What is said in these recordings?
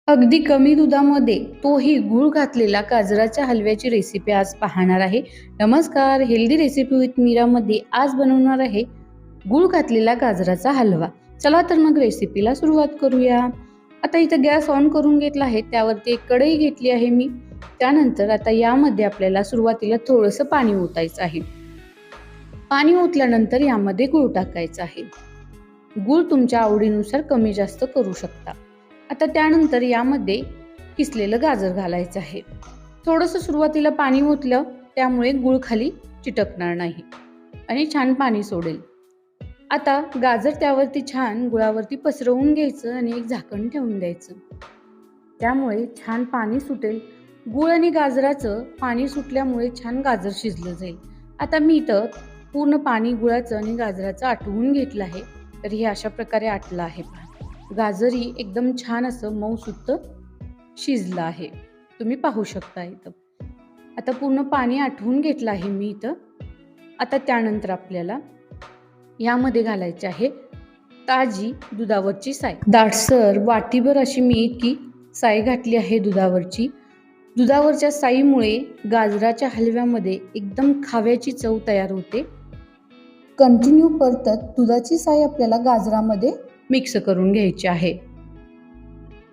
अगदी कमी दुधामध्ये तोही गूळ घातलेला गाजराच्या हलव्याची रेसिपी आज पाहणार आहे. नमस्कार, हेल्दी रेसिपी विथ मीरामध्ये आज बनवणार आहे गूळ घातलेला गाजराचा हलवा. चला तर मग रेसिपीला सुरुवात करूया. आता इथं गॅस ऑन करून घेतला आहे, त्यावरती एक कढई घेतली आहे मी. त्यानंतर आता यामध्ये आपल्याला सुरुवातीला थोडंसं पाणी ओतायचं आहे. पाणी ओतल्यानंतर यामध्ये गूळ टाकायचा आहे. गूळ तुमच्या आवडीनुसार कमी जास्त करू शकता. आता त्यानंतर यामध्ये किसलेलं गाजर घालायचं आहे. थोडंसं सुरुवातीला पाणी ओतलं त्यामुळे गूळ खाली चिटकणार नाही आणि छान पाणी सोडेल. आता गाजर त्यावरती छान गुळावरती पसरवून घ्यायचं आणि एक झाकण ठेवून द्यायचं. त्यामुळे छान पाणी सुटेल. गूळ आणि गाजराचं पाणी सुटल्यामुळे छान गाजर शिजलं जाईल. आता मी इथं पूर्ण पाणी गुळाचं आणि गाजराचं आटवून घेतलं आहे. तर हे अशा प्रकारे आटलं आहे. गाजरही एकदम छान असं मऊसूत शिजलं आहे, तुम्ही पाहू शकता इथं. आता पूर्ण पाणी आटवून घेतलं आहे मी इथं. आता त्यानंतर आपल्याला यामध्ये घालायची आहे ताजी दुधावरची साय. दाटसर वाटीभर अशी मी इतकी साय घातली आहे दुधावरची. दुधावरच्या साईमुळे गाजराच्या हलव्यामध्ये एकदम खाव्याची चव तयार होते. कंटिन्यू परतत दुधाची साय आपल्याला गाजरामध्ये मिक्स करून घ्यायची आहे.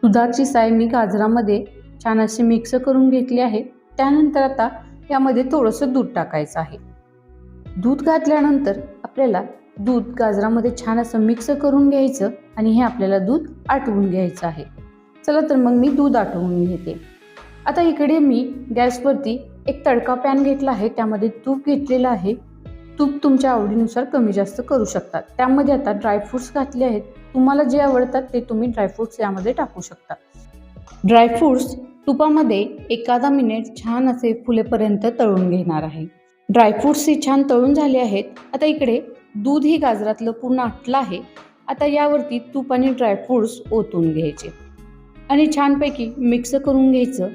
दुधाची साय मी गाजरामध्ये छान अशी मिक्स करून घेतली आहे. त्यानंतर आता यामध्ये थोडंसं दूध टाकायचं आहे. दूध घातल्यानंतर आपल्याला दूध गाजरामध्ये छान असं मिक्स करून घ्यायचं आणि हे आपल्याला दूध आटवून घ्यायचं आहे. चला तर मग मी दूध आटवून घेते. आता इकडे मी गॅसवरती एक तडका पॅन घेतला आहे. त्यामध्ये तूप घेतलेलं आहे. तूप तुमच्या आवडीनुसार कमी जास्त करू शकता. त्यामध्ये आता ड्रायफ्रूट्स घातले आहेत. तुम्हाला जे आवडतात ते तुम्ही ड्रायफ्रूट्स यामध्ये टाकू शकता. ड्रायफ्रूट्स तुपामध्ये एखादा मिनिट छान असे फुलेपर्यंत तळून घेणार आहे. ड्रायफ्रूट्स ही छान तळून झाले आहेत. आता इकडे दूध ही गाजरातलं पूर्ण आटलं आहे. आता यावरती तूप आणि ड्रायफ्रूट्स ओतून घ्यायचे आणि छानपैकी मिक्स करून घ्यायचं.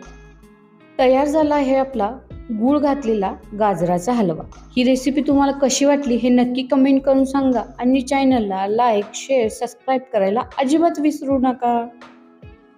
तयार झाला आहे आपला गूळ घातलेला गाजराचा हलवा. ही रेसिपी तुम्हाला कशी वाटली हे नक्की कमेंट करून सांगा आणि चॅनलला लाईक, शेअर, सबस्क्राईब करायला अजिबात विसरू नका.